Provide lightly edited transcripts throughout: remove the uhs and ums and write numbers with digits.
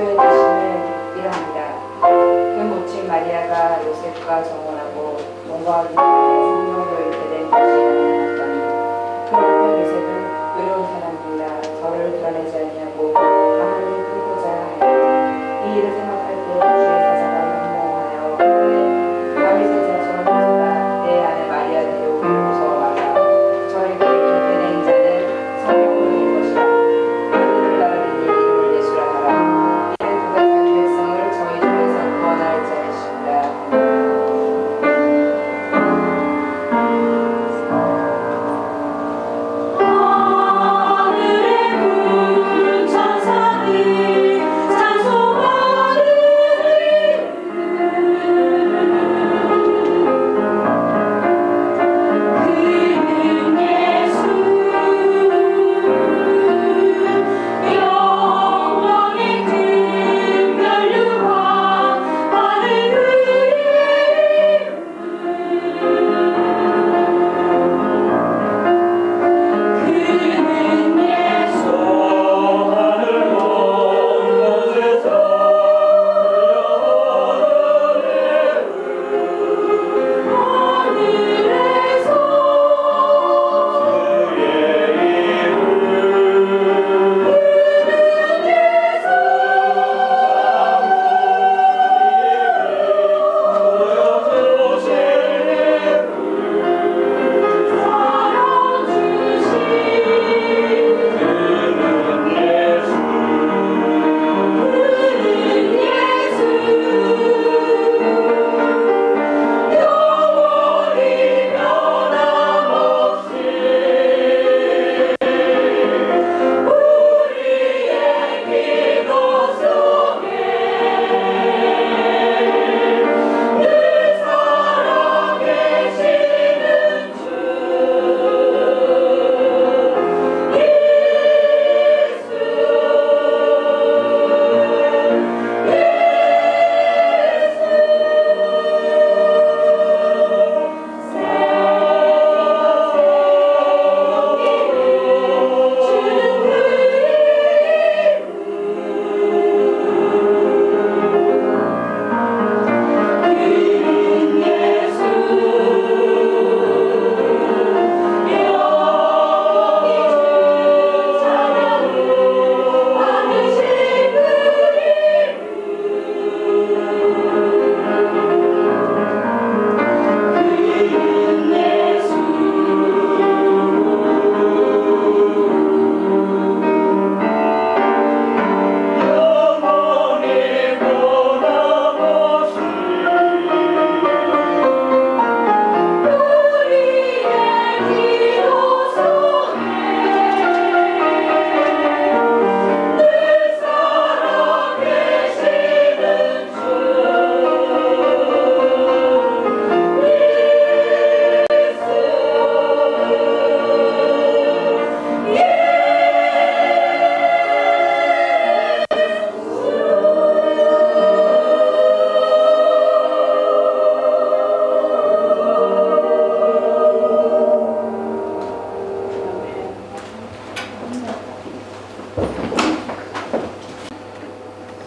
그리스도의 뜻은 이러합니다. 그 모친 마리아가 요셉과 정혼하고 동거하기 전에 성령으로 잉태된 것이 나타났더니 그렇던 요셉은 의로운 사람입니다. 저를 드러내지 않냐고 가만히 끊고자 하여 이 일을 생각할 때 주의 사자가 현몽하여 다윗의 자손 요셉아 내 아내 마리아 데려오고서 와라. 저에게 잉태된 자는 성령으로 된 것이라. 그들을 나르니 이름을 예수라 하라. 이는 그가 자기 백성을 저희 중에서 구원할 자이시라.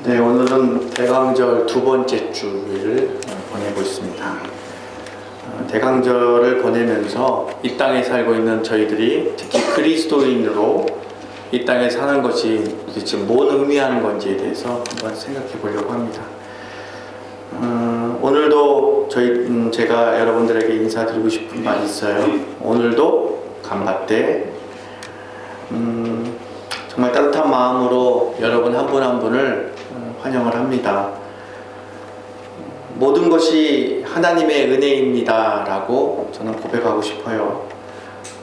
네, 오늘은 대강절 두 번째 주를 보내고 있습니다. 대강절을 보내면서 이 땅에 살고 있는 저희들이 특히 그리스도인으로 이 땅에 사는 것이 도대체 뭔 의미하는 건지에 대해서 한번 생각해 보려고 합니다. 오늘도 제가 여러분들에게 인사드리고 싶은 말이 있어요. 오늘도 간밭대 정말 따뜻한 마음으로 여러분 한 분 한 분을 환영을 합니다. 모든 것이 하나님의 은혜입니다 라고 저는 고백하고 싶어요.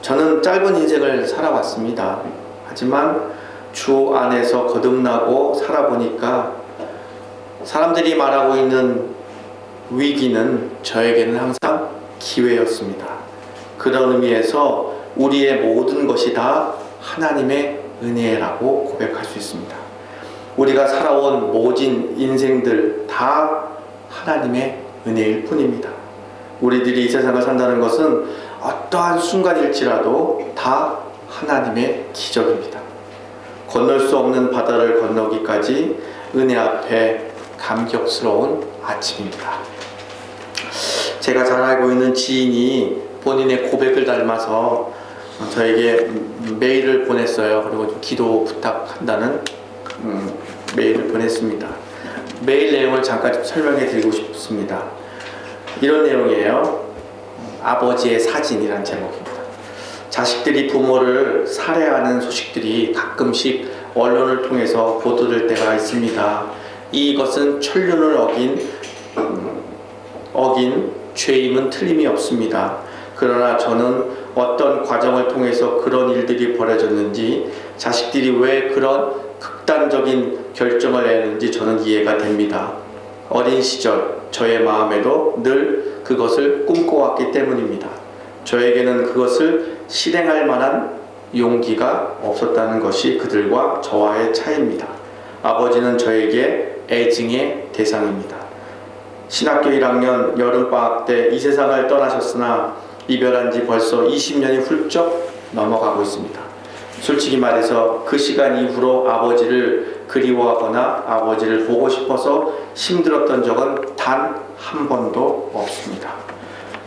저는 짧은 인생을 살아왔습니다. 하지만 주 안에서 거듭나고 살아보니까 사람들이 말하고 있는 위기는 저에게는 항상 기회였습니다. 그런 의미에서 우리의 모든 것이 다 하나님의 은혜라고 고백할 수 있습니다. 우리가 살아온 모진 인생들 다 하나님의 은혜일 뿐입니다. 우리들이 이 세상을 산다는 것은 어떠한 순간일지라도 다 하나님의 기적입니다. 건널 수 없는 바다를 건너기까지 은혜 앞에 감격스러운 아침입니다. 제가 잘 알고 있는 지인이 본인의 고백을 닮아서 저에게 메일을 보냈어요. 그리고 좀 기도 부탁한다는 메일을 보냈습니다. 메일 내용을 잠깐 설명해 드리고 싶습니다. 이런 내용이에요. 아버지의 사진이라는 제목입니다. 자식들이 부모를 살해하는 소식들이 가끔씩 언론을 통해서 보도될 때가 있습니다. 이것은 천륜을 어긴 죄임은 틀림이 없습니다. 그러나 저는 어떤 과정을 통해서 그런 일들이 벌어졌는지, 자식들이 왜 그런 극단적인 결정을 내는지 저는 이해가 됩니다. 어린 시절 저의 마음에도 늘 그것을 꿈꿔왔기 때문입니다. 저에게는 그것을 실행할 만한 용기가 없었다는 것이 그들과 저와의 차이입니다. 아버지는 저에게 애증의 대상입니다. 신학교 1학년 여름방학 때 이 세상을 떠나셨으나 이별한 지 벌써 20년이 훌쩍 넘어가고 있습니다. 솔직히 말해서 그 시간 이후로 아버지를 그리워하거나 아버지를 보고 싶어서 힘들었던 적은 단 한 번도 없습니다.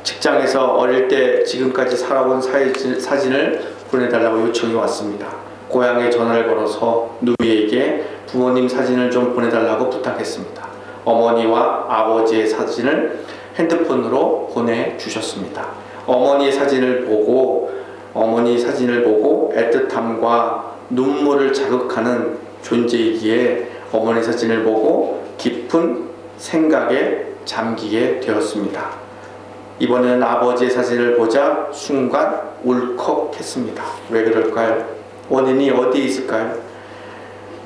직장에서 어릴 때 지금까지 살아온 사진을 보내달라고 요청이 왔습니다. 고향에 전화를 걸어서 누이에게 부모님 사진을 좀 보내달라고 부탁했습니다. 어머니와 아버지의 사진을 핸드폰으로 보내주셨습니다. 어머니 사진을 보고 애틋함과 눈물을 자극하는 존재이기에 어머니 사진을 보고 깊은 생각에 잠기게 되었습니다. 이번에는 아버지의 사진을 보자 순간 울컥했습니다. 왜 그럴까요? 원인이 어디에 있을까요?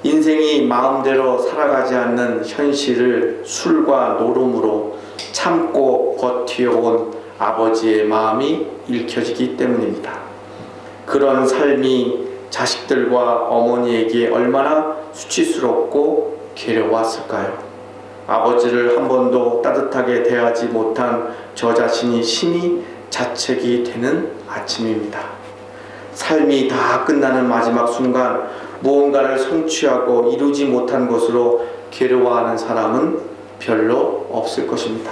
인생이 마음대로 살아가지 않는 현실을 술과 노름으로 참고 버텨온 아버지의 마음이 읽혀지기 때문입니다. 그런 삶이 자식들과 어머니에게 얼마나 수치스럽고 괴로웠을까요? 아버지를 한 번도 따뜻하게 대하지 못한 저 자신이 심히 자책이 되는 아침입니다. 삶이 다 끝나는 마지막 순간 무언가를 성취하고 이루지 못한 것으로 괴로워하는 사람은 별로 없을 것입니다.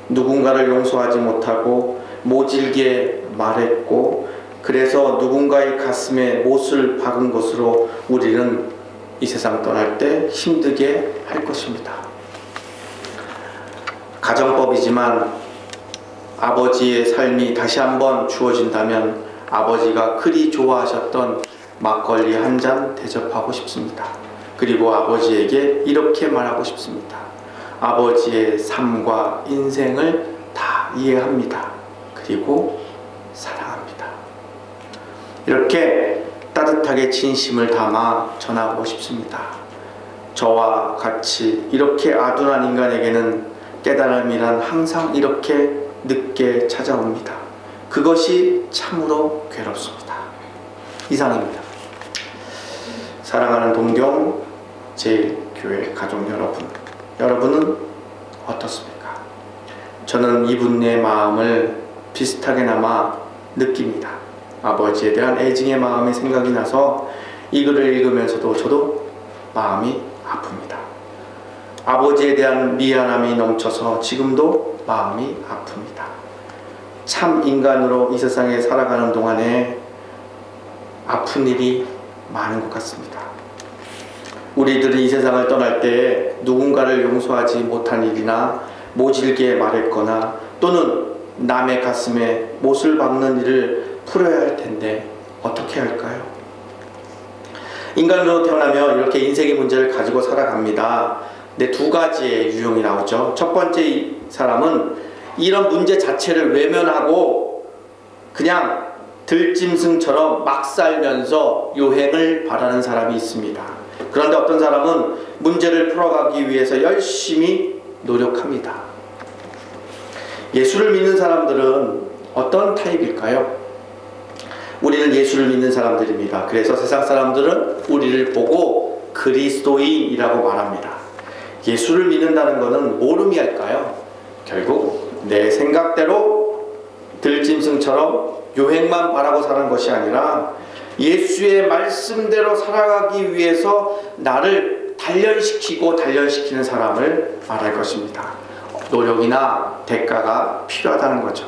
누군가를 용서하지 못하고 모질게 말했고 그래서 누군가의 가슴에 못을 박은 것으로 우리는 이 세상 떠날 때 힘들게 할 것입니다. 가정법이지만 아버지의 삶이 다시 한번 주어진다면 아버지가 그리 좋아하셨던 막걸리 한 잔 대접하고 싶습니다. 그리고 아버지에게 이렇게 말하고 싶습니다. 아버지의 삶과 인생을 다 이해합니다. 그리고 사랑합니다. 이렇게 따뜻하게 진심을 담아 전하고 싶습니다. 저와 같이 이렇게 아둔한 인간에게는 깨달음이란 항상 이렇게 늦게 찾아옵니다. 그것이 참으로 괴롭습니다. 이상입니다. 사랑하는 동경 제1교회 가족 여러분은 어떻습니까? 저는 이분의 마음을 비슷하게나마 느낍니다. 아버지에 대한 애증의 마음이 생각이 나서 이 글을 읽으면서도 저도 마음이 아픕니다. 아버지에 대한 미안함이 넘쳐서 지금도 마음이 아픕니다. 참 인간으로 이 세상에 살아가는 동안에 아픈 일이 많은 것 같습니다. 우리들이 이 세상을 떠날 때 누군가를 용서하지 못한 일이나 모질게 말했거나 또는 남의 가슴에 못을 박는 일을 풀어야 할 텐데 어떻게 할까요? 인간으로 태어나면 이렇게 인생의 문제를 가지고 살아갑니다. 근데 두 가지의 유형이 나오죠. 첫 번째 사람은 이런 문제 자체를 외면하고 그냥 들짐승처럼 막 살면서 요행을 바라는 사람이 있습니다. 그런데 어떤 사람은 문제를 풀어가기 위해서 열심히 노력합니다. 예수를 믿는 사람들은 어떤 타입일까요? 우리는 예수를 믿는 사람들입니다. 그래서 세상 사람들은 우리를 보고 그리스도인이라고 말합니다. 예수를 믿는다는 것은 뭘 의미할까요? 결국 내 생각대로 들짐승처럼 요행만 바라고 사는 것이 아니라 예수의 말씀대로 살아가기 위해서 나를 단련시키는 사람을 말할 것입니다. 노력이나 대가가 필요하다는 거죠.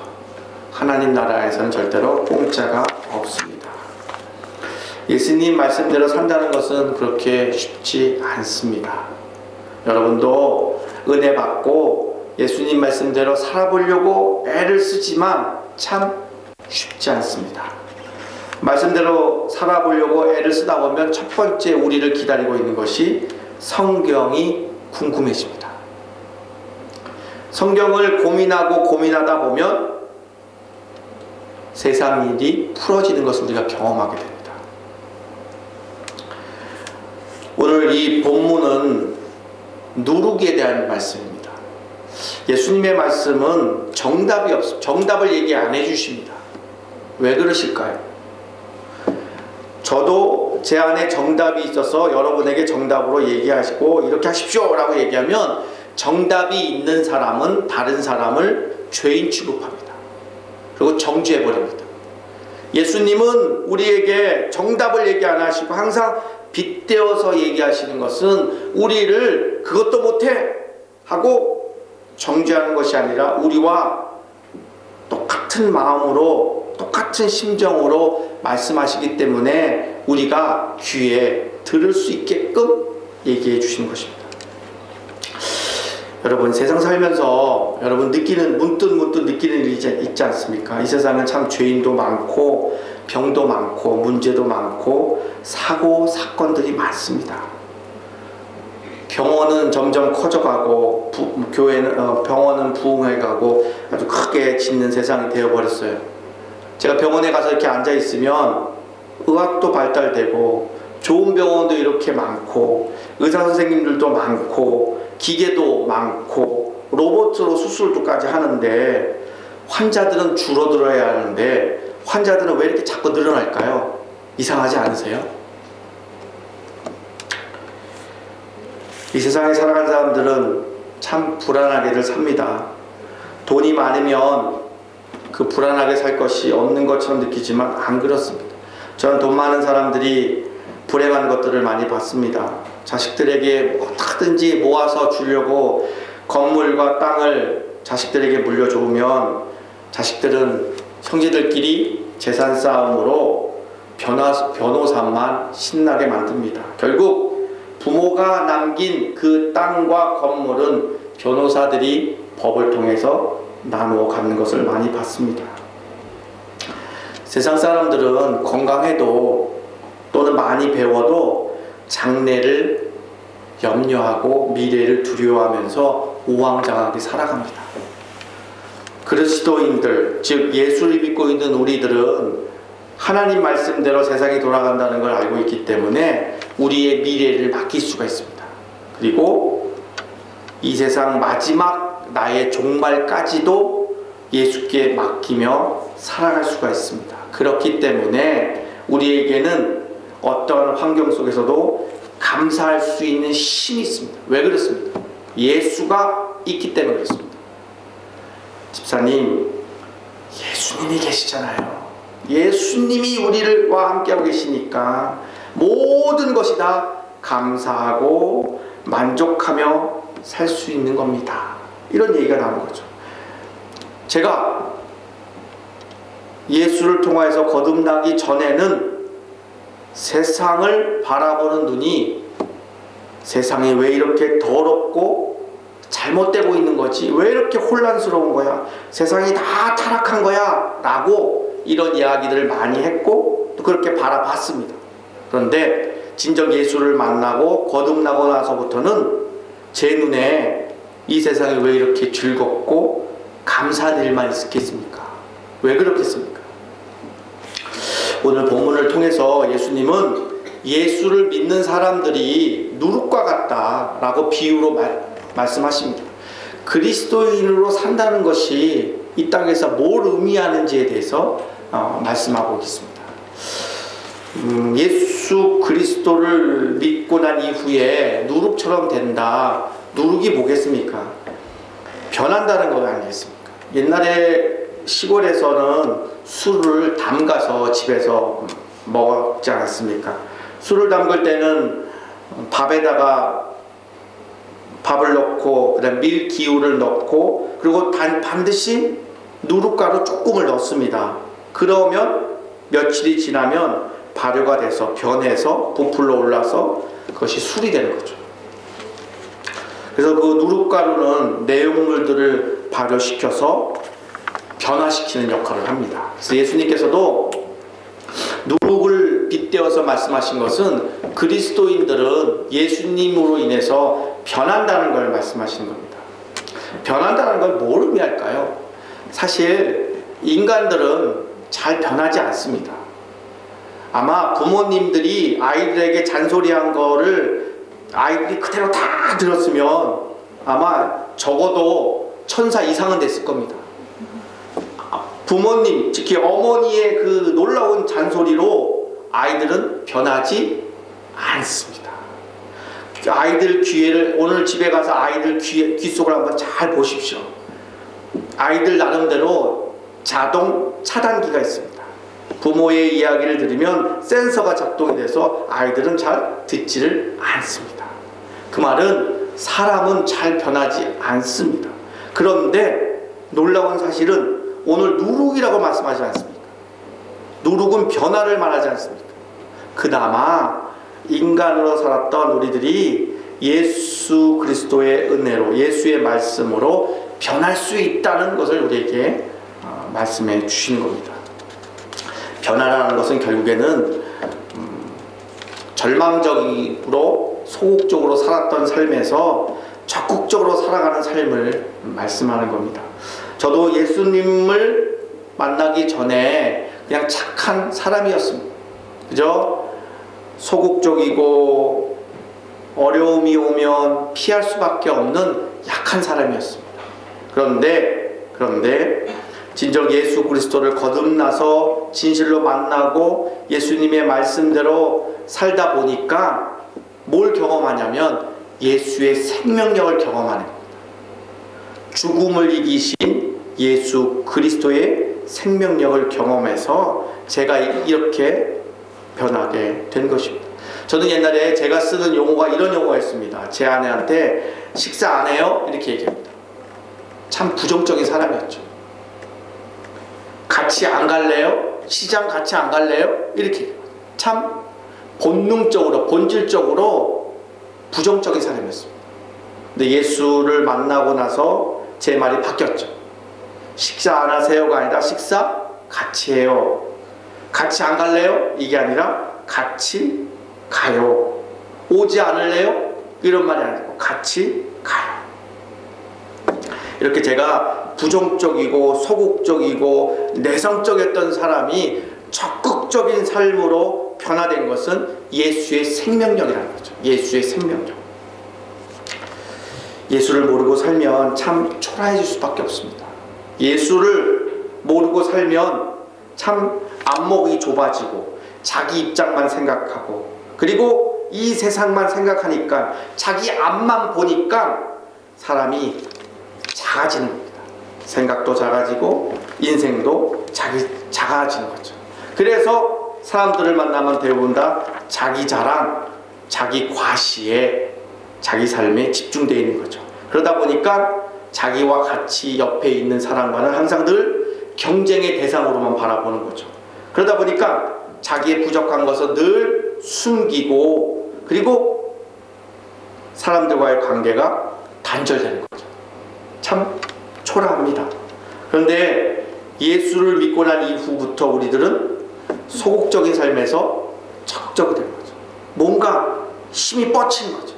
하나님 나라에서는 절대로 공짜가 없습니다. 예수님 말씀대로 산다는 것은 그렇게 쉽지 않습니다. 여러분도 은혜 받고 예수님 말씀대로 살아보려고 애를 쓰지만 참 쉽지 않습니다. 말씀대로 살아보려고 애를 쓰다 보면 첫 번째 우리를 기다리고 있는 것이 성경이 궁금해집니다. 성경을 고민하다 보면 세상 일이 풀어지는 것을 우리가 경험하게 됩니다. 오늘 이 본문은 누르기에 대한 말씀입니다. 예수님의 말씀은 정답이 없습니다. 정답을 얘기 안 해주십니다. 왜 그러실까요? 저도 제 안에 정답이 있어서 여러분에게 정답으로 얘기하시고 이렇게 하십시오 라고 얘기하면 정답이 있는 사람은 다른 사람을 죄인 취급합니다. 그리고 정죄해버립니다. 예수님은 우리에게 정답을 얘기 안 하시고 항상 빗대어서 얘기하시는 것은 우리를 그것도 못해 하고 정죄하는 것이 아니라 우리와 똑같은 마음으로 똑같은 심정으로 말씀하시기 때문에 우리가 귀에 들을 수 있게끔 얘기해 주시는 것입니다. 여러분, 세상 살면서 여러분 문득 느끼는 일이 있지 않습니까? 이 세상은 참 죄인도 많고 병도 많고 문제도 많고 사고 사건들이 많습니다. 병원은 점점 커져가고 병원은 부흥해가고 아주 크게 짓는 세상이 되어버렸어요. 제가 병원에 가서 이렇게 앉아있으면 의학도 발달되고 좋은 병원도 이렇게 많고 의사 선생님들도 많고 기계도 많고 로봇으로 수술도까지 하는데 환자들은 줄어들어야 하는데 환자들은 왜 이렇게 자꾸 늘어날까요? 이상하지 않으세요? 이 세상에 살아가는 사람들은 참 불안하게들 삽니다. 돈이 많으면 그 불안하게 살 것이 없는 것처럼 느끼지만 안 그렇습니다. 저는 돈 많은 사람들이 불행한 것들을 많이 봤습니다. 자식들에게 어떻게든지 모아서 주려고 건물과 땅을 자식들에게 물려주면 자식들은 형제들끼리 재산 싸움으로 변호사만 신나게 만듭니다. 결국 부모가 남긴 그 땅과 건물은 변호사들이 법을 통해서 나누어 갖는 것을 많이 봤습니다. 세상 사람들은 건강해도 또는 많이 배워도 장래를 염려하고 미래를 두려워하면서 우왕좌왕하게 살아갑니다. 그리스도인들, 즉 예수를 믿고 있는 우리들은 하나님 말씀대로 세상이 돌아간다는 걸 알고 있기 때문에 우리의 미래를 맡길 수가 있습니다. 그리고 이 세상 마지막 나의 종말까지도 예수께 맡기며 살아갈 수가 있습니다. 그렇기 때문에 우리에게는 어떤 환경 속에서도 감사할 수 있는 힘이 있습니다. 왜 그렇습니까? 예수가 있기 때문에 그렇습니다. 집사님, 예수님이 계시잖아요. 예수님이 우리와 함께하고 계시니까 모든 것이 다 감사하고 만족하며 살 수 있는 겁니다. 이런 얘기가 나오는 거죠. 제가 예수를 통해서 거듭나기 전에는 세상을 바라보는 눈이 세상이 왜 이렇게 더럽고 잘못되고 있는 거지? 왜 이렇게 혼란스러운 거야? 세상이 다 타락한 거야? 라고 이런 이야기들을 많이 했고 또 그렇게 바라봤습니다. 그런데 진정 예수를 만나고 거듭나고 나서부터는 제 눈에 이 세상이 왜 이렇게 즐겁고 감사한 일만 있겠습니까? 왜 그렇겠습니까? 오늘 본문을 통해서 예수님은 예수를 믿는 사람들이 누룩과 같다라고 비유로 말씀하십니다. 그리스도인으로 산다는 것이 이 땅에서 뭘 의미하는지에 대해서 말씀하고 있습니다. 예수 그리스도를 믿고 난 이후에 누룩처럼 된다. 누룩이 뭐겠습니까? 변한다는 거 아니겠습니까? 옛날에 시골에서는 술을 담가서 집에서 먹지 않았습니까? 술을 담글 때는 밥에다가 밥을 넣고 그다음 밀기후를 넣고 그리고 반드시 누룩가루 조금을 넣습니다. 그러면 며칠이 지나면 발효가 돼서 변해서 부풀러 올라서 그것이 술이 되는 거죠. 그래서 그 누룩가루는 내용물들을 발효시켜서 변화시키는 역할을 합니다. 그래서 예수님께서도 누룩을 빗대어서 말씀하신 것은 그리스도인들은 예수님으로 인해서 변한다는 걸 말씀하시는 겁니다. 변한다는 걸 뭘 의미할까요? 사실 인간들은 잘 변하지 않습니다. 아마 부모님들이 아이들에게 잔소리한 거를 아이들이 그대로 다 들었으면 아마 적어도 천사 이상은 됐을 겁니다. 부모님, 특히 어머니의 그 놀라운 잔소리로 아이들은 변하지 않습니다. 아이들 귀에를 오늘 집에 가서 아이들 귀 속을 한번 잘 보십시오. 아이들 나름대로 자동 차단기가 있습니다. 부모의 이야기를 들으면 센서가 작동이 돼서 아이들은 잘 듣지를 않습니다. 그 말은 사람은 잘 변하지 않습니다. 그런데 놀라운 사실은 오늘 누룩이라고 말씀하지 않습니까? 누룩은 변화를 말하지 않습니까? 그나마 인간으로 살았던 우리들이 예수 그리스도의 은혜로 예수의 말씀으로 변할 수 있다는 것을 우리에게 말씀해 주시는 겁니다. 변화라는 것은 결국에는 절망적으로 소극적으로 살았던 삶에서 적극적으로 살아가는 삶을 말씀하는 겁니다. 저도 예수님을 만나기 전에 그냥 착한 사람이었습니다. 그죠? 소극적이고 어려움이 오면 피할 수밖에 없는 약한 사람이었습니다. 그런데 진정 예수 그리스도를 거듭나서 진실로 만나고 예수님의 말씀대로 살다 보니까 뭘 경험하냐면 예수의 생명력을 경험하는 겁니다. 죽음을 이기신 예수 그리스도의 생명력을 경험해서 제가 이렇게 변하게 된 것입니다. 저는 옛날에 제가 쓰는 용어가 이런 용어였습니다. 제 아내한테 식사 안 해요? 이렇게 얘기합니다. 참 부정적인 사람이었죠. 같이 안 갈래요? 시장 같이 안 갈래요? 이렇게 참 본능적으로 본질적으로 부정적인 사람이었습니다. 근데 예수를 만나고 나서 제 말이 바뀌었죠. 식사 안 하세요가 아니라 식사 같이 해요. 같이 안 갈래요? 이게 아니라 같이 가요. 오지 않을래요? 이런 말이 아니고 같이 가요. 이렇게 제가 부정적이고 소극적이고 내성적이었던 사람이 적극적인 삶으로 변화된 것은 예수의 생명력이라는 거죠. 예수의 생명력. 예수를 모르고 살면 참 초라해질 수밖에 없습니다. 예수를 모르고 살면 참 안목이 좁아지고 자기 입장만 생각하고 그리고 이 세상만 생각하니까 자기 앞만 보니까 사람이 작아지는 겁니다. 생각도 작아지고 인생도 작아지는 거죠. 그래서 사람들을 만나면 대부분 다 자기 자랑, 자기 과시에 자기 삶에 집중되어 있는 거죠. 그러다 보니까 자기와 같이 옆에 있는 사람과는 항상 늘 경쟁의 대상으로만 바라보는 거죠. 그러다 보니까 자기의 부족한 것을 늘 숨기고 그리고 사람들과의 관계가 단절되는 거죠. 참 초라합니다. 그런데 예수를 믿고 난 이후부터 우리들은 소극적인 삶에서 적극적이 되는 거죠. 뭔가 힘이 뻗치는 거죠.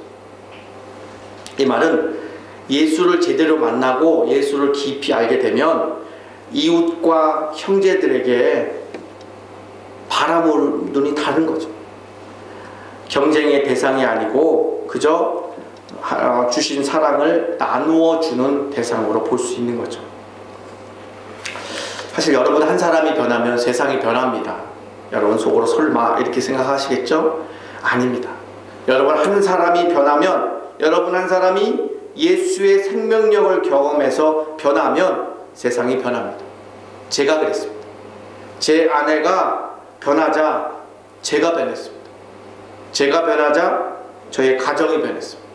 이 말은 예수를 제대로 만나고 예수를 깊이 알게 되면 이웃과 형제들에게 바라볼 눈이 다른 거죠. 경쟁의 대상이 아니고 그저 주신 사랑을 나누어 주는 대상으로 볼 수 있는 거죠. 사실 여러분 한 사람이 변하면 세상이 변합니다. 여러분 속으로 설마 이렇게 생각하시겠죠? 아닙니다. 여러분 한 사람이 변하면 여러분 한 사람이 예수의 생명력을 경험해서 변하면 세상이 변합니다. 제가 그랬습니다. 제 아내가 변하자 제가 변했습니다. 제가 변하자 저의 가정이 변했습니다.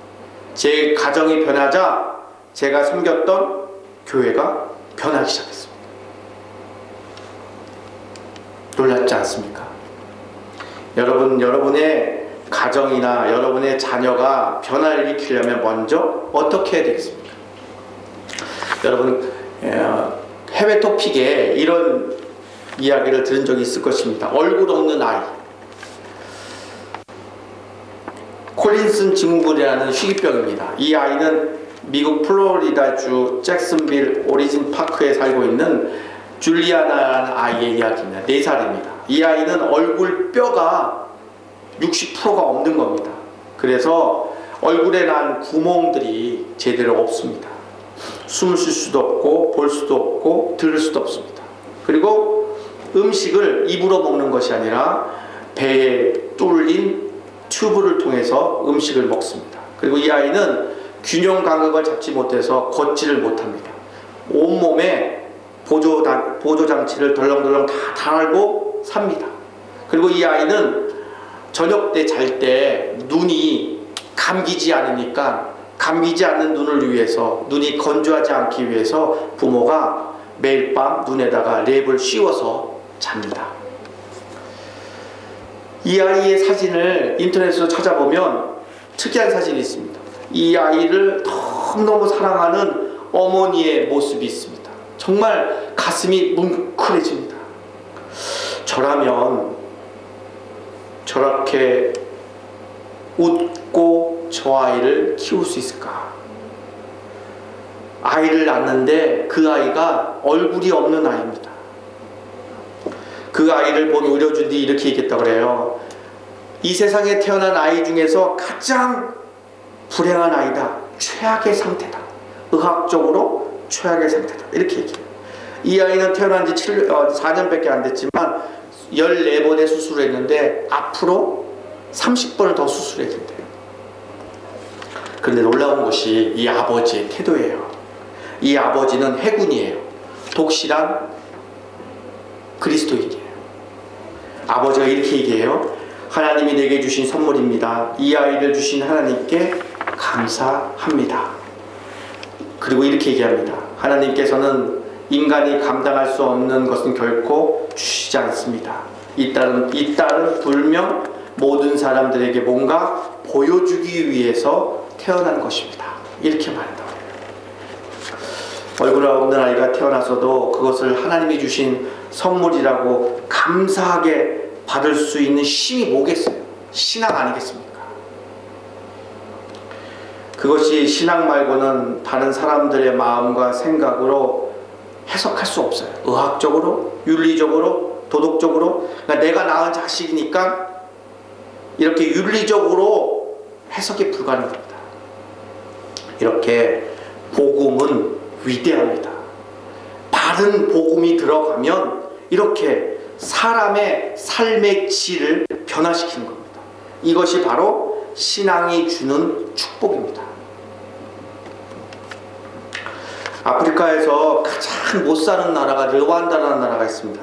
제 가정이 변하자 제가 섬겼던 교회가 변하기 시작했습니다. 놀랍지 않습니까? 여러분, 여러분의 가정이나 여러분의 자녀가 변화를 일으키려면 먼저 어떻게 해야 되겠습니까? 여러분, 해외 토픽에 이런 이야기를 들은 적이 있을 것입니다. 얼굴 없는 아이. 콜린슨 증후군이라는 희귀병입니다. 이 아이는 미국 플로리다주 잭슨빌 오리진 파크에 살고 있는 줄리아나라는 아이의 이야기입니다. 4살입니다. 이 아이는 얼굴 뼈가 60%가 없는 겁니다. 그래서 얼굴에 난 구멍들이 제대로 없습니다. 숨을 쉴 수도 없고 볼 수도 없고 들을 수도 없습니다. 그리고 음식을 입으로 먹는 것이 아니라 배에 뚫린 튜브를 통해서 음식을 먹습니다. 그리고 이 아이는 균형 감각을 잡지 못해서 걷지를 못합니다. 온몸에 보조장치를 덜렁덜렁 다 달고 삽니다. 그리고 이 아이는 저녁 때 잘 때 눈이 감기지 않으니까 감기지 않는 눈을 위해서, 눈이 건조하지 않기 위해서 부모가 매일 밤 눈에다가 랩을 씌워서 잡니다. 이 아이의 사진을 인터넷에서 찾아보면 특이한 사진이 있습니다. 이 아이를 너무너무 사랑하는 어머니의 모습이 있습니다. 정말 가슴이 뭉클해집니다. 저라면 저렇게 웃고 저 아이를 키울 수 있을까? 아이를 낳는데 그 아이가 얼굴이 없는 아이입니다. 그 아이를 본 의료진들이 이렇게 얘기했다고 그래요. 이 세상에 태어난 아이 중에서 가장 불행한 아이다. 최악의 상태다. 의학적으로 최악의 상태다. 이렇게 얘기해요. 이 아이는 태어난 지 4년밖에 안 됐지만 14번의 수술을 했는데 앞으로 30번을 더 수술해야 된대요. 그런데 놀라운 것이 이 아버지의 태도예요. 이 아버지는 해군이에요. 독실한 그리스도인이에요. 아버지가 이렇게 얘기해요. 하나님이 내게 주신 선물입니다. 이 아이를 주신 하나님께 감사합니다. 그리고 이렇게 얘기합니다. 하나님께서는 인간이 감당할 수 없는 것은 결코 주시지 않습니다. 이 딸은 분명 모든 사람들에게 뭔가 보여주기 위해서 태어난 것입니다. 이렇게 말한다고 해요. 얼굴 없는 아이가 태어나서도 그것을 하나님이 주신 선물이라고 감사하게 받을 수 있는 힘이 뭐겠어요? 신앙 아니겠습니까? 그것이 신앙 말고는 다른 사람들의 마음과 생각으로 해석할 수 없어요. 의학적으로, 윤리적으로, 도덕적으로. 그러니까 내가 낳은 자식이니까 이렇게 윤리적으로 해석이 불가능합니다. 이렇게 복음은 위대합니다. 바른 복음이 들어가면 이렇게 사람의 삶의 질을 변화시키는 겁니다. 이것이 바로 신앙이 주는 축복입니다. 아프리카에서 가장 못 사는 나라가 르완다라는 나라가 있습니다.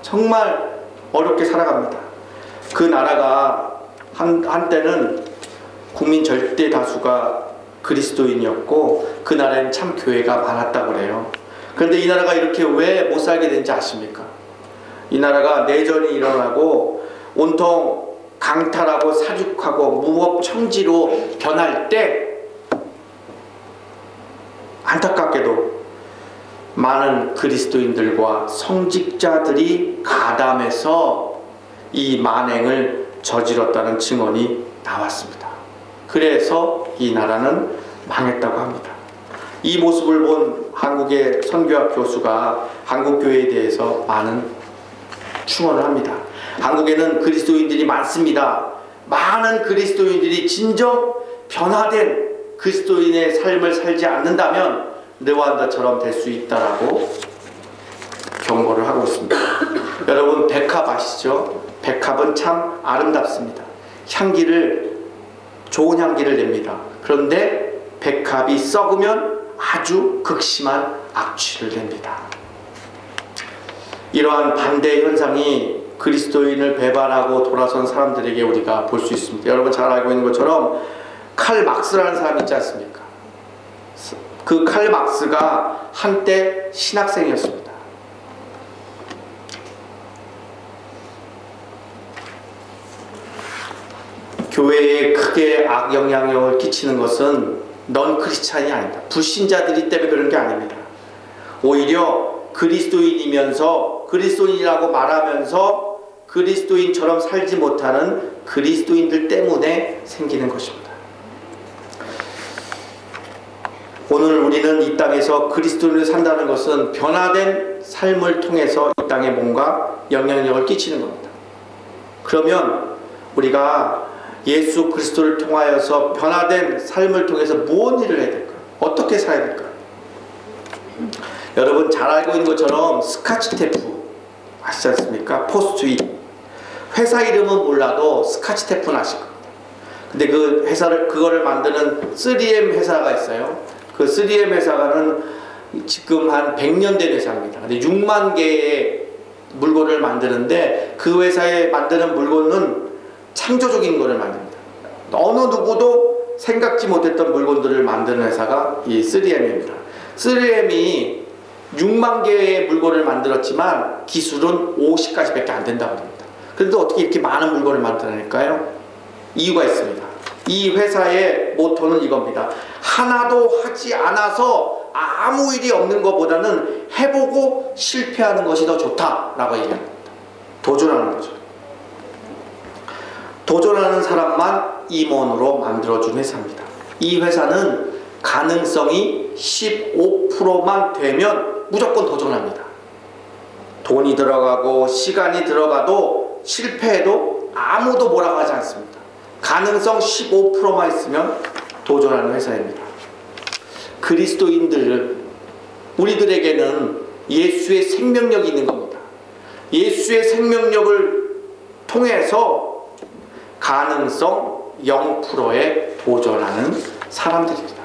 정말 어렵게 살아갑니다. 그 나라가 한때는 국민 절대 다수가 그리스도인이었고 그 나라에는 참 교회가 많았다고 그래요. 그런데 이 나라가 이렇게 왜 못 살게 된지 아십니까? 이 나라가 내전이 일어나고 온통 강탈하고 사륙하고 무법청지로 변할 때 안타깝게도 많은 그리스도인들과 성직자들이 가담해서 이 만행을 저질렀다는 증언이 나왔습니다. 그래서 이 나라는 망했다고 합니다. 이 모습을 본 한국의 선교학 교수가 한국교회에 대해서 많은 충언을 합니다. 한국에는 그리스도인들이 많습니다. 많은 그리스도인들이 진정 변화된 그리스도인의 삶을 살지 않는다면 르완다처럼 될 수 있다라고 경고를 하고 있습니다. 여러분 백합 아시죠? 백합은 참 아름답습니다. 좋은 향기를 냅니다. 그런데 백합이 썩으면 아주 극심한 악취를 냅니다. 이러한 반대 현상이 그리스도인을 배반하고 돌아선 사람들에게 우리가 볼 수 있습니다. 여러분 잘 알고 있는 것처럼 칼 막스라는 사람이 있지 않습니까? 그 칼 막스가 한때 신학생이었습니다. 교회에 크게 악영향력을 끼치는 것은 넌 크리스찬이 아니다. 불신자들이 때문에 그런 게 아닙니다. 오히려 그리스도인이면서 그리스도인이라고 말하면서 그리스도인처럼 살지 못하는 그리스도인들 때문에 생기는 것입니다. 오늘 우리는 이 땅에서 그리스도인으로 산다는 것은 변화된 삶을 통해서 이 땅에 뭔가 영향력을 끼치는 겁니다. 그러면 우리가 예수 그리스도를 통하여서 변화된 삶을 통해서 무슨 일을 해야 될까요? 어떻게 살아야 될까요? 여러분 잘 알고 있는 것처럼 스카치 테프 아시지 않습니까? 포스트잇 회사 이름은 몰라도 스카치 테프는 아실 겁니다. 근데 그 회사를 그거를 만드는 3M 회사가 있어요. 그 3M 회사는 지금 한 100년 된 회사입니다. 근데 6만 개의 물건을 만드는데 그 회사에 만드는 물건은 창조적인 것을 만듭니다. 어느 누구도 생각지 못했던 물건들을 만드는 회사가 이 3M입니다. 3M이 6만 개의 물건을 만들었지만 기술은 50가지밖에 안 된다고 합니다. 그런데 어떻게 이렇게 많은 물건을 만들어낼까요? 이유가 있습니다. 이 회사의 모토는 이겁니다. 하나도 하지 않아서 아무 일이 없는 것보다는 해보고 실패하는 것이 더 좋다라고 얘기합니다. 도전하는 거죠. 도전하는 사람만 임원으로 만들어준 회사입니다. 이 회사는 가능성이 15%만 되면 무조건 도전합니다. 돈이 들어가고 시간이 들어가도 실패해도 아무도 뭐라고 하지 않습니다. 가능성 15%만 있으면 도전하는 회사입니다. 그리스도인들은 우리들에게는 예수의 생명력이 있는 겁니다. 예수의 생명력을 통해서 가능성 0%에 도전하는 사람들입니다.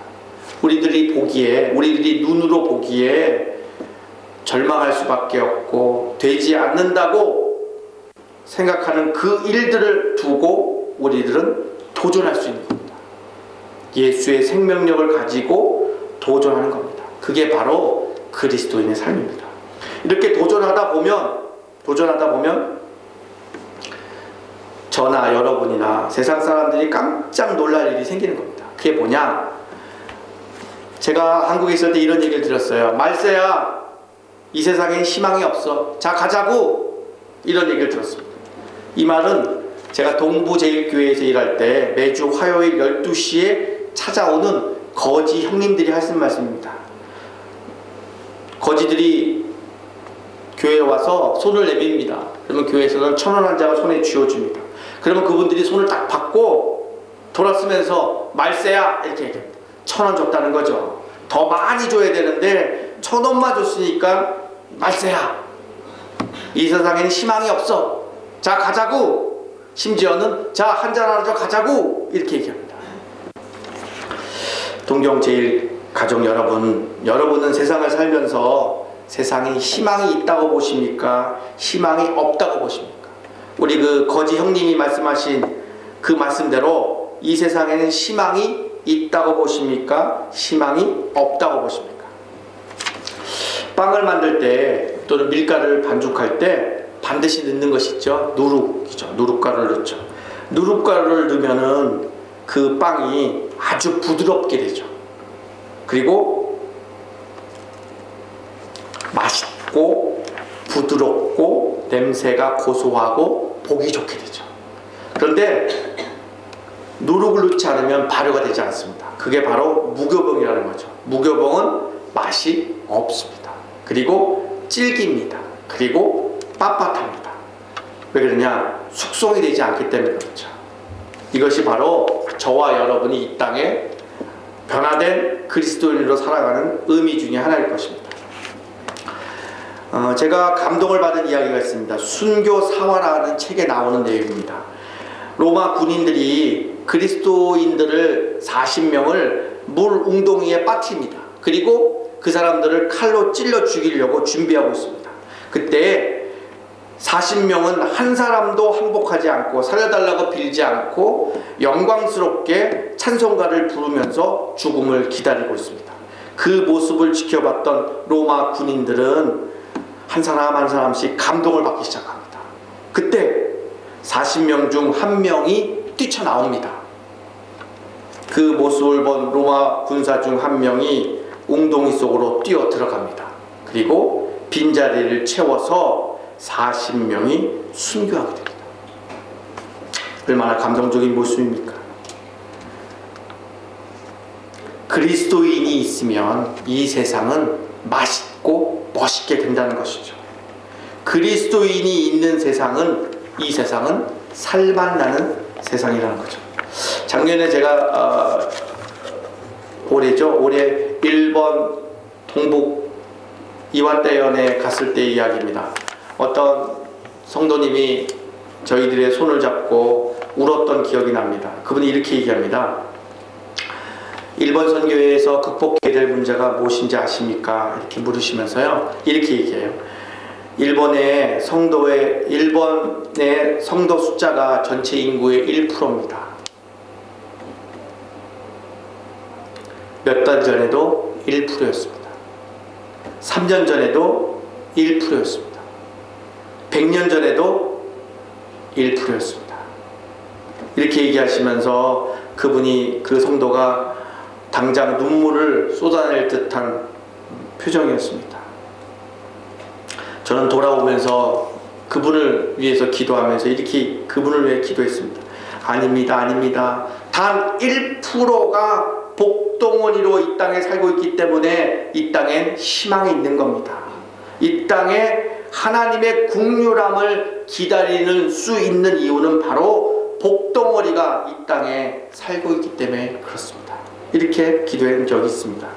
우리들이 눈으로 보기에 절망할 수밖에 없고 되지 않는다고 생각하는 그 일들을 두고 우리들은 도전할 수 있는 겁니다. 예수의 생명력을 가지고 도전하는 겁니다. 그게 바로 그리스도인의 삶입니다. 이렇게 도전하다 보면 저나 여러분이나 세상 사람들이 깜짝 놀랄 일이 생기는 겁니다. 그게 뭐냐? 제가 한국에 있을 때 이런 얘기를 들었어요. 말세야, 이 세상엔 희망이 없어. 자, 가자고! 이런 얘기를 들었습니다. 이 말은 제가 동부제일교회에서 일할 때 매주 화요일 12시에 찾아오는 거지 형님들이 하시는 말씀입니다. 거지들이 교회에 와서 손을 내밉니다. 그러면 교회에서는 1,000원 한 장을 손에 쥐어줍니다. 그러면 그분들이 손을 딱 받고 돌아서면서 말세야 이렇게 얘기합니다. 1,000원 줬다는 거죠. 더 많이 줘야 되는데 1,000원만 줬으니까 말세야, 이 세상에는 희망이 없어. 자, 가자고. 심지어는 자, 한잔 하자 가자고 이렇게 얘기합니다. 동경제일 가족 여러분은 세상을 살면서 세상에 희망이 있다고 보십니까? 희망이 없다고 보십니까? 우리 그 거지 형님이 말씀하신 그 말씀대로 이 세상에는 희망이 있다고 보십니까? 희망이 없다고 보십니까? 빵을 만들 때 또는 밀가루를 반죽할 때 반드시 넣는 것이 있죠. 누룩이죠. 누룩가루를 넣죠. 누룩가루를 넣으면은 그 빵이 아주 부드럽게 되죠. 그리고 맛있고 부드럽고 냄새가 고소하고 보기 좋게 되죠. 그런데 누룩을 넣지 않으면 발효가 되지 않습니다. 그게 바로 무교병이라는 거죠. 무교병은 맛이 없습니다. 그리고 질깁니다. 그리고 빳빳합니다. 왜 그러냐? 숙성이 되지 않기 때문에 그렇죠. 이것이 바로 저와 여러분이 이 땅에 변화된 그리스도인으로 살아가는 의미 중에 하나일 것입니다. 제가 감동을 받은 이야기가 있습니다. 순교사화라는 책에 나오는 내용입니다. 로마 군인들이 그리스도인들을 40명을 물 웅덩이에 빠뜨립니다. 그리고 그 사람들을 칼로 찔러 죽이려고 준비하고 있습니다. 그때 40명은 한 사람도 항복하지 않고 살려달라고 빌지 않고 영광스럽게 찬송가를 부르면서 죽음을 기다리고 있습니다. 그 모습을 지켜봤던 로마 군인들은 한 사람 한 사람씩 감동을 받기 시작합니다. 그때 40명 중 한 명이 뛰쳐나옵니다. 그 모습을 본 로마 군사 중 한 명이 웅덩이 속으로 뛰어 들어갑니다. 그리고 빈자리를 채워서 40명이 순교하게 됩니다. 얼마나 감동적인 모습입니까? 그리스도인이 있으면 이 세상은 맛있고 멋있게 된다는 것이죠. 그리스도인이 있는 세상은, 이 세상은 살만 나는 세상이라는 거죠. 작년에 제가 올해 일본 동북 이와떼현에 갔을 때 이야기입니다. 어떤 성도님이 저희들의 손을 잡고 울었던 기억이 납니다. 그분이 이렇게 얘기합니다. 일본 선교회에서 극복해야 될 문제가 무엇인지 아십니까? 이렇게 물으시면서요, 이렇게 얘기해요. 일본의 성도 숫자가 전체 인구의 1%입니다. 몇 달 전에도 1%였습니다. 3년 전에도 1%였습니다. 100년 전에도 1%였습니다. 이렇게 얘기하시면서 그분이, 그 성도가 당장 눈물을 쏟아낼 듯한 표정이었습니다. 저는 돌아오면서 그분을 위해서 기도하면서 이렇게 그분을 위해 기도했습니다. 아닙니다, 아닙니다. 단 1%가 복덩어리로 이 땅에 살고 있기 때문에 이 땅엔 희망이 있는 겁니다. 이 땅에 하나님의 긍휼함을 기다리는 수 있는 이유는 바로 복덩어리가 이 땅에 살고 있기 때문에 그렇습니다. 이렇게 기도한 적이 있습니다.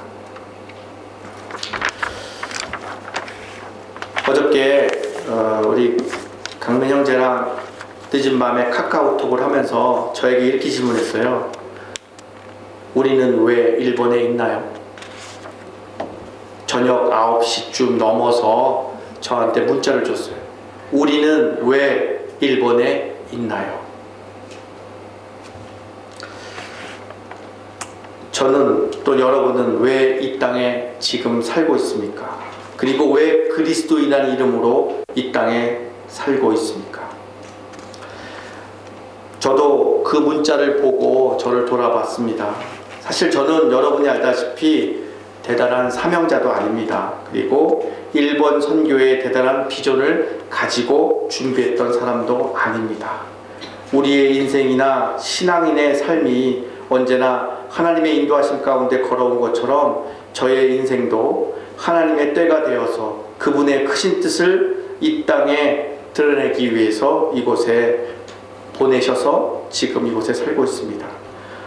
어저께 우리 강민 형제랑 늦은 밤에 카카오톡을 하면서 저에게 이렇게 질문했어요. 우리는 왜 일본에 있나요? 저녁 9시쯤 넘어서 저한테 문자를 줬어요. 우리는 왜 일본에 있나요? 저는 또 여러분은 왜 이 땅에 지금 살고 있습니까? 그리고 왜 그리스도인이라는 이름으로 이 땅에 살고 있습니까? 저도 그 문자를 보고 저를 돌아봤습니다. 사실 저는 여러분이 알다시피 대단한 사명자도 아닙니다. 그리고 일본 선교의 대단한 비전을 가지고 준비했던 사람도 아닙니다. 우리의 인생이나 신앙인의 삶이 언제나 하나님의 인도하심 가운데 걸어온 것처럼 저의 인생도 하나님의 때가 되어서 그분의 크신 뜻을 이 땅에 드러내기 위해서 이곳에 보내셔서 지금 이곳에 살고 있습니다.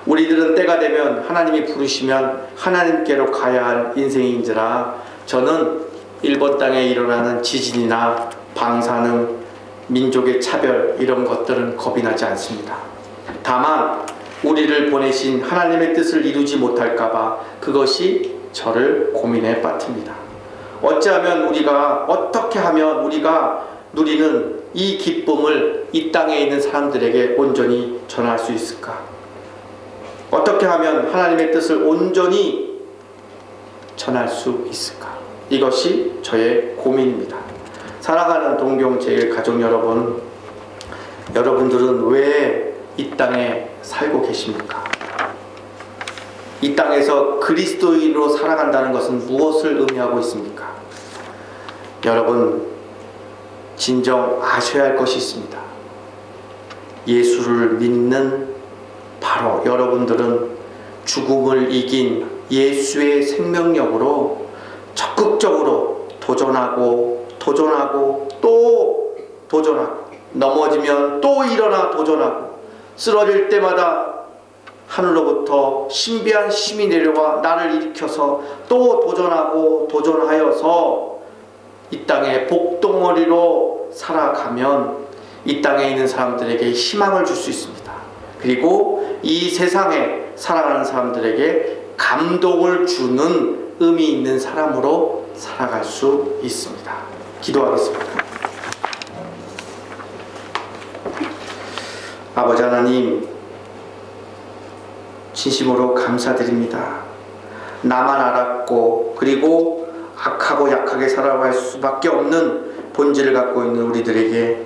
우리들은 때가 되면 하나님이 부르시면 하나님께로 가야 할 인생인지라 저는 일본 땅에 일어나는 지진이나 방사능, 민족의 차별 이런 것들은 겁이 나지 않습니다. 다만 우리를 보내신 하나님의 뜻을 이루지 못할까봐 그것이 저를 고민에 빠뜨립니다. 어찌하면 우리가, 어떻게 하면 우리가 누리는 이 기쁨을 이 땅에 있는 사람들에게 온전히 전할 수 있을까? 어떻게 하면 하나님의 뜻을 온전히 전할 수 있을까? 이것이 저의 고민입니다. 사랑하는 동경제일가족 여러분, 여러분들은 왜 이 땅에 살고 계십니까? 이 땅에서 그리스도인으로 살아간다는 것은 무엇을 의미하고 있습니까? 여러분, 진정 아셔야 할 것이 있습니다. 예수를 믿는 바로 여러분들은 죽음을 이긴 예수의 생명력으로 적극적으로 도전하고 또 도전하고 넘어지면 또 일어나 도전하고 쓰러질 때마다 하늘로부터 신비한 힘이 내려와 나를 일으켜서 또 도전하고 도전하여서 이 땅에 복덩어리로 살아가면 이 땅에 있는 사람들에게 희망을 줄 수 있습니다. 그리고 이 세상에 살아가는 사람들에게 감동을 주는 의미 있는 사람으로 살아갈 수 있습니다. 기도하겠습니다. 아버지 하나님, 진심으로 감사드립니다. 나만 알았고 그리고 악하고 약하게 살아갈 수밖에 없는 본질을 갖고 있는 우리들에게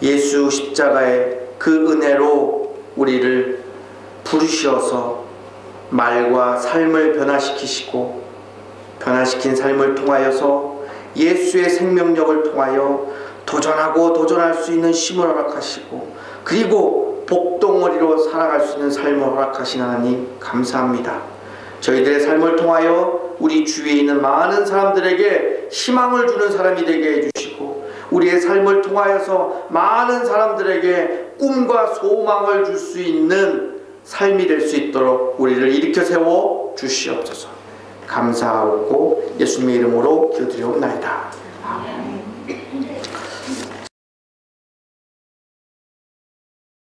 예수 십자가의 그 은혜로 우리를 부르셔서 말과 삶을 변화시키시고, 변화시킨 삶을 통하여서 예수의 생명력을 통하여 도전하고 도전할 수 있는 힘을 허락하시고, 그리고 복덩어리로 살아갈 수 있는 삶을 허락하신 하나님 감사합니다. 저희들의 삶을 통하여 우리 주위에 있는 많은 사람들에게 희망을 주는 사람이 되게 해주시고, 우리의 삶을 통하여서 많은 사람들에게 꿈과 소망을 줄 수 있는 삶이 될 수 있도록 우리를 일으켜 세워 주시옵소서. 감사하고 예수님의 이름으로 기도드리옵나이다. 아멘.